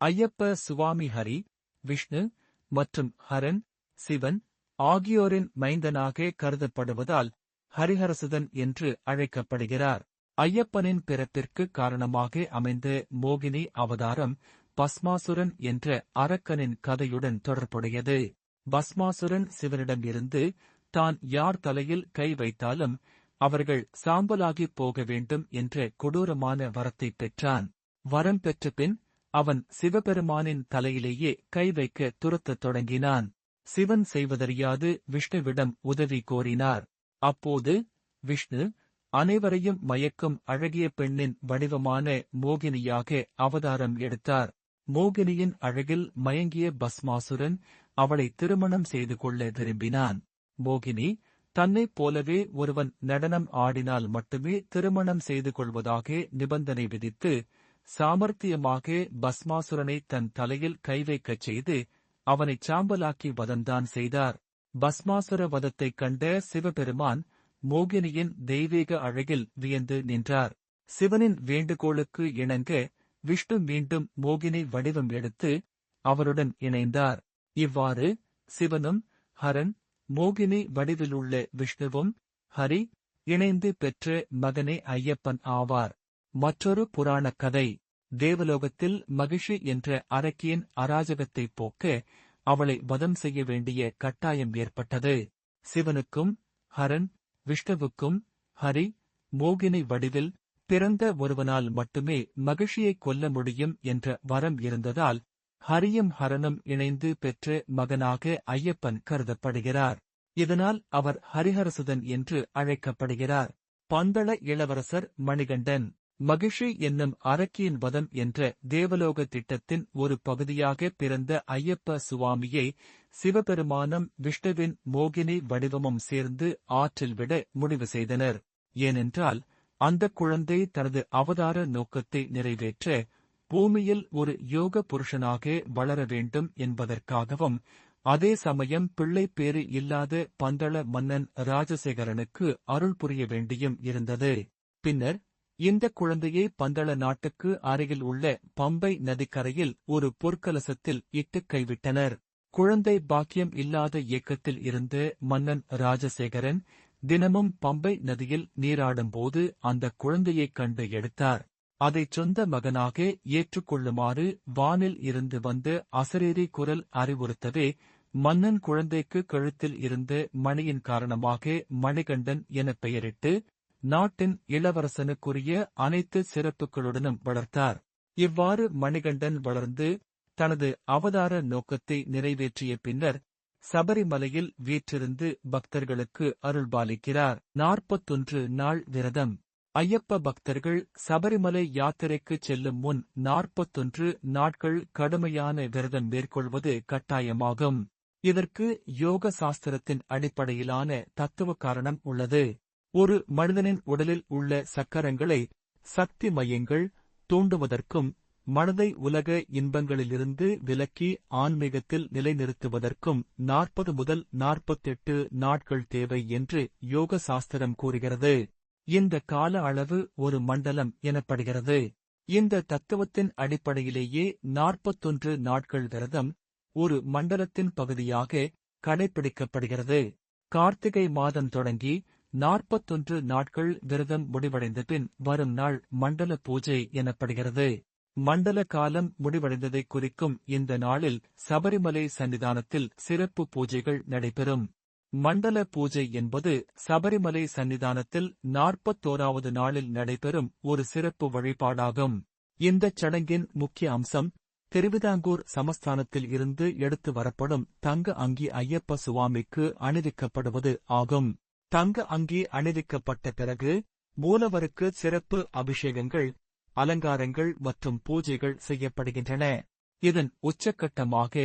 ஐயப்ப சுவாமி ஹரி, விஷ்ணு மற்றும் ஹரன், சிவன் ஆகியோரின் மைந்தனாக கருதப்படுவதால் ஹரிஹரசுதன் என்று அழைக்கப்படுகிறார். ஐயப்பனின் பிறப்பிற்கு காரணமாக அமைந்த மோகினி அவதாரம் பஸ்மாசுரன் என்ற அரக்கனின் கதையுடன் தொடர்புடையது. பஸ்மாசுரன் சிவனிடம் இருந்து தான் யார் தலையில் கை வைத்தாலும் அவர்கள் சாம்பலாகிப் போக வேண்டும் என்ற கொடூரமான வரத்தை பெற்றான். வரம் பெற்ற பின் அவன் சிவபெருமானின் தலையிலேயே கை வைக்க துரத்தத் தொடங்கினான். சிவன் செய்வதறியாது விஷ்ணுவிடம் உதவி கோரினார். அப்போது விஷ்ணு அனைவரையும் மயக்கும் அழகிய பெண்ணின் வடிவமான மோகினியாக அவதாரம் எடுத்தார். மோகினியின் அழகில் மயங்கிய பஸ்மாசுரன் அவளை திருமணம் செய்து கொள்ள விரும்பினான். மோகினி தன்னைப் போலவே ஒருவன் நடனம் ஆடினால் மட்டுமே திருமணம் செய்து கொள்வதாக நிபந்தனை விதித்து சாமர்த்தியமாக பஸ்மாசுரனை தன் தலையில் கை வைக்கச் செய்து அவனைச் சாம்பலாக்கி வதந்தான் செய்தார். பஸ்மாசுர வதத்தைக் கண்ட சிவபெருமான் மோகினியின் தெய்வீக அழகில் வியந்து நின்றார். சிவனின் வேண்டுகோளுக்கு இணங்க விஷ்ணு மீண்டும் மோகினி வடிவம் எடுத்து அவருடன் இணைந்தார். இவ்வாறு சிவனும் ஹரன், மோகினி வடிவிலுள்ள விஷ்ணுவும் ஹரி இணைந்து பெற்ற மகனே ஐயப்பன் ஆவார். மற்றொரு புராணக் கதை. தேவலோகத்தில் மகிஷி என்ற அரக்கியின் அராஜகத்தைப் போக்க அவளை வதம் செய்ய வேண்டிய கட்டாயம் ஏற்பட்டது. சிவனுக்கும் ஹரன், விஷ்ணுவுக்கும் ஹரி, மோகினி வடிவில் பிறந்த ஒருவனால் மட்டுமே மகிஷியைக் கொல்ல முடியும் என்ற வரம் இருந்ததால் ஹரியும் ஹரனும் இணைந்து பெற்ற மகனாக ஐயப்பன் கருதப்படுகிறார். இதனால் அவர் ஹரிஹரசுதன் என்று அழைக்கப்படுகிறார். பந்தள இளவரசர் மணிகண்டன் மகிஷி என்னும் அரக்கியின் வதம் என்ற தேவலோக திட்டத்தின் ஒரு பகுதியாக பிறந்த ஐயப்ப சுவாமியை சிவபெருமானும் விஷ்ணுவின் மோகினி வடிவமும் சேர்ந்து ஆற்றில் விட முடிவு செய்தனர். ஏனென்றால் அந்தக் குழந்தை தனது அவதார நோக்கத்தை நிறைவேற்ற பூமியில் ஒரு யோக புருஷனாக வளர வேண்டும் என்பதற்காகவும் அதே சமயம் பிள்ளை பேறு இல்லாத பந்தள மன்னன் ராஜசேகரனுக்கு அருள் புரிய வேண்டியும் இருந்தது. பின்னர் இந்த குழந்தையை பந்தள நாட்டுக்கு அருகில் உள்ள பம்பை நதிக்கரையில் ஒரு பொற்கலசத்தில் இட்டுக் கைவிட்டனர். குழந்தை பாக்கியம் இல்லாத ஏக்கத்தில் இருந்த மன்னன் ராஜசேகரன் தினமும் பம்பை நதியில் நீராடும்போது அந்த குழந்தையைக் கண்டு எடுத்தார். அதைச் சொந்த மகனாக ஏற்றுக்கொள்ளுமாறு வானில் இருந்து வந்த அசரீரி குரல் அறிவுறுத்தவே மன்னன் குழந்தைக்கு கழுத்தில் இருந்த மணியின் காரணமாக மணிகண்டன் என பெயரிட்டு நாட்டின் இளவரசனுக்குரிய அனைத்து சிறப்புகளுடனும் வளர்த்தார். இவ்வாறு மணிகண்டன் வளர்ந்து தனது அவதார நோக்கத்தை நிறைவேற்றிய பின்னர் சபரிமலையில் வீற்றிருந்து பக்தர்களுக்கு அருள்பாலிக்கிறார். 41 நாள் விரதம். ஐயப்ப பக்தர்கள் சபரிமலை யாத்திரைக்குச் செல்லும் முன் 41 நாட்கள் கடுமையான விரதம் மேற்கொள்வது கட்டாயமாகும். இதற்கு யோக சாஸ்திரத்தின் அடிப்படையிலான தத்துவ காரணம் உள்ளது. ஒரு மனிதனின் உடலில் உள்ள சக்கரங்களை சக்தி மையங்கள் தூண்டுவதற்கும் மனதை உலக இன்பங்களிலிருந்து விலக்கி ஆன்மீகத்தில் நிலைநிறுத்துவதற்கும் 40 முதல் 48 நாட்கள் தேவை என்று யோக சாஸ்திரம் கூறுகிறது. இந்த கால அளவு ஒரு மண்டலம் எனப்படுகிறது. இந்த தத்துவத்தின் அடிப்படையிலேயே 41 நாட்கள் விரதம் ஒரு மண்டலத்தின் பகுதியாக கடைபிடிக்கப்படுகிறது. கார்த்திகை மாதம் தொடங்கி 41 நாட்கள் விரதம் முடிவடைந்த பின் வரும் நாள் மண்டல பூஜை எனப்படுகிறது. மண்டல காலம் முடிவடைந்ததை குறிக்கும் இந்த நாளில் சபரிமலை சன்னிதானத்தில் சிறப்பு பூஜைகள் நடைபெறும். மண்டல பூஜை என்பது சபரிமலை சன்னிதானத்தில் 41வது நாளில் நடைபெறும் ஒரு சிறப்பு வழிபாடாகும். இந்தச் சடங்கின் முக்கிய அம்சம் திருவிதாங்கூர் சமஸ்தானத்தில் இருந்து எடுத்து வரப்படும் தங்க அங்கி ஐயப்ப சுவாமிக்கு அணிவிக்கப்படுவது ஆகும். தங்க அங்கி அணிவிக்கப்பட்ட பிறகு மூலவருக்கு சிறப்பு அபிஷேகங்கள், அலங்காரங்கள் மற்றும் பூஜைகள் செய்யப்படுகின்றன. இதன் உச்சக்கட்டமாக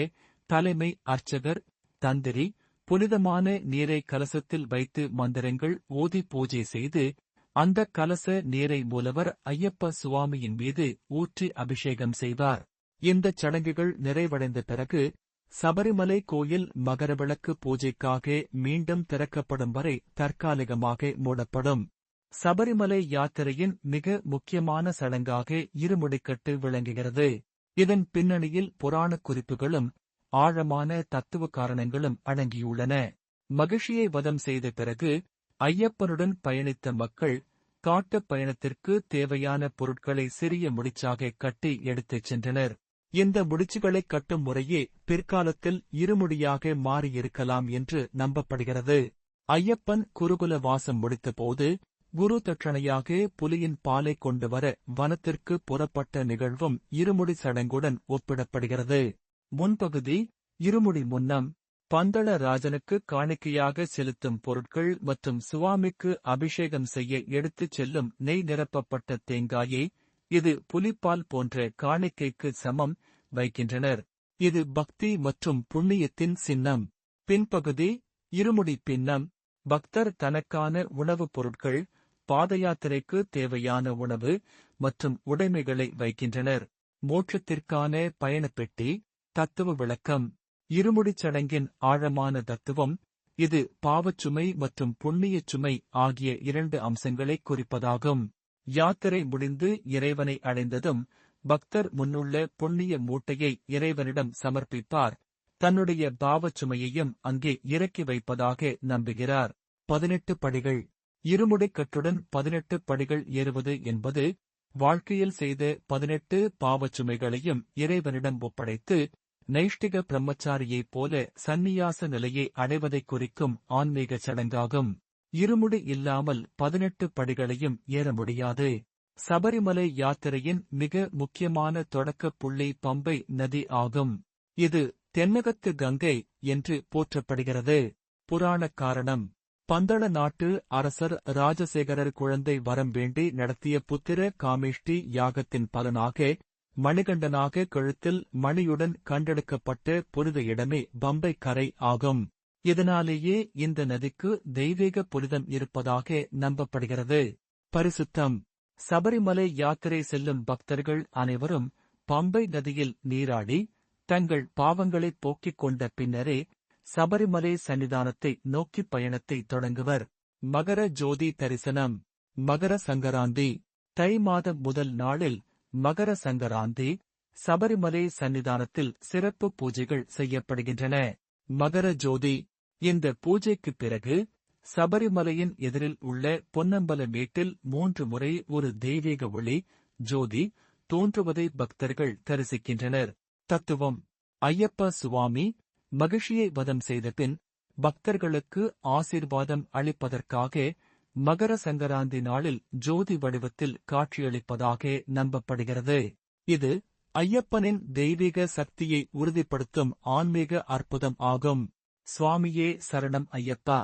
தலைமை அர்ச்சகர், தந்திரி புனிதமான நீரை கலசத்தில் வைத்து மந்திரங்கள் ஓதி பூஜை செய்து அந்த கலச நீரை மூலவர் ஐயப்ப சுவாமியின் மீது ஊற்றி அபிஷேகம் செய்வார். இந்தச் சடங்குகள் நிறைவடைந்த பிறகு சபரிமலை கோயில் மகரவிளக்கு பூஜைக்காக மீண்டும் திறக்கப்படும் வரை தற்காலிகமாக மூடப்படும். சபரிமலை யாத்திரையின் மிக முக்கியமான சடங்காக இருமுடிக்கட்டு விளங்குகிறது. இதன் பின்னணியில் புராணக் குறிப்புகளும் ஆழமான தத்துவ காரணங்களும் அடங்கியுள்ளன. மகிஷியை வதம் செய்த பிறகு ஐயப்பனுடன் பயணித்த மக்கள் காட்டுப் பயணத்திற்கு தேவையான பொருட்களை சிறிய முடிச்சாக கட்டி எடுத்துச் சென்றனர். இந்த முடிச்சுகளைக் கட்டும் முறையே பிற்காலத்தில் இருமுடியாக மாறியிருக்கலாம் என்று நம்பப்படுகிறது. ஐயப்பன் குருகுல வாசம் முடித்தபோது குரு தட்சணையாக புலியின் பாலை கொண்டு வர வனத்திற்கு புறப்பட்ட நிகழ்வும் இருமுடி சடங்குடன் ஒப்பிடப்படுகிறது. முன்பகுதி இருமுடி முன்னம் பந்தள ராஜனுக்கு காணிக்கையாக செலுத்தும் பொருட்கள் மற்றும் சுவாமிக்கு அபிஷேகம் செய்ய எடுத்துச் செல்லும் நெய் நிரப்பப்பட்ட தேங்காயை, இது புலிப்பால் போன்ற காணிக்கைக்கு சமம், வைக்கின்றனர். இது பக்தி மற்றும் புண்ணியத்தின் சின்னம். பின்பகுதி இருமுடி பின்னம் பக்தர் தனக்கான உணவுப் பொருட்கள், பாதயாத்திரைக்கு தேவையான உணவு மற்றும் உடைமைகளை வைக்கின்றனர். மோட்சத்திற்கான பயணப்பெட்டி. தத்துவ விளக்கம். இருமுடிச் சடங்கின் ஆழமான தத்துவம். இது பாவச்சுமை மற்றும் புண்ணியச் சுமை ஆகிய 2 அம்சங்களைக் குறிப்பதாகும். யாத்திரை முடிந்து இறைவனை அடைந்ததும் பக்தர் முன்னுள்ள புண்ணிய மூட்டையை இறைவனிடம் சமர்ப்பிப்பார். தன்னுடைய பாவச்சுமையையும் அங்கே இறக்கி வைப்பதாக நம்புகிறார். 18 படிகள். இருமுடிக்கட்டுடன் 18 படிகள் ஏறுவது என்பது வாழ்க்கையில் செய்த 18 பாவச்சுமைகளையும் இறைவனிடம் ஒப்படைத்து நைஷ்டிக பிரம்மச்சாரியைப் போல சந்நியாச நிலையை அடைவதைக் குறிக்கும் ஆன்மீக சடங்காகும். இருமுடி இல்லாமல் 18 படிகளையும் ஏற முடியாது. சபரிமலை யாத்திரையின் மிக முக்கியமான தொடக்கப் புள்ளி பம்பை நதி ஆகும். இது தென்னகத்து கங்கை என்று போற்றப்படுகிறது. புராணக் காரணம். பந்தள நாட்டு அரசர் ராஜசேகரர் குழந்தை வரம் வேண்டி நடத்திய புத்திர காமேஷ்டி யாகத்தின் பலனாக மணிகண்டனாக கழுத்தில் மணியுடன் கண்டெடுக்கப்பட்ட புனித இடமே பம்பை கரை ஆகும். இதனாலேயே இந்த நதிக்கு தெய்வீக புனிதம் இருப்பதாக நம்பப்படுகிறது. பரிசுத்தம். சபரிமலை யாத்திரை செல்லும் பக்தர்கள் அனைவரும் பம்பை நதியில் நீராடி தங்கள் பாவங்களைப் போக்கிக் கொண்ட பின்னரே சபரிமலை சன்னிதானத்தை நோக்கி பயணத்தை தொடங்குவர். மகர ஜோதி தரிசனம். மகர சங்கராந்தி. தை மாதம் முதல் நாளில் மகர சங்கராந்தி சபரிமலை சன்னிதானத்தில் சிறப்பு பூஜைகள் செய்யப்படுகின்றன. மகர ஜோதி. இந்த பூஜைக்குப் பிறகு சபரிமலையின் எதிரில் உள்ள பொன்னம்பல மேட்டில் 3 முறை ஒரு தெய்வீக ஒளி ஜோதி தோன்றுவதை பக்தர்கள் தரிசிக்கின்றனர். தத்துவம். ஐயப்ப சுவாமி மகிஷியை வதம் செய்த பின் பக்தர்களுக்கு ஆசீர்வாதம் அளிப்பதற்காக மகர சங்கராந்தி நாளில் ஜோதி வடிவத்தில் காட்சியளிப்பதாக நம்பப்படுகிறது. இது ஐயப்பனின் தெய்வீக சக்தியை உறுதிப்படுத்தும் ஆன்மீக அற்புதம் ஆகும். சுவாமியே சரணம் ஐயப்பா.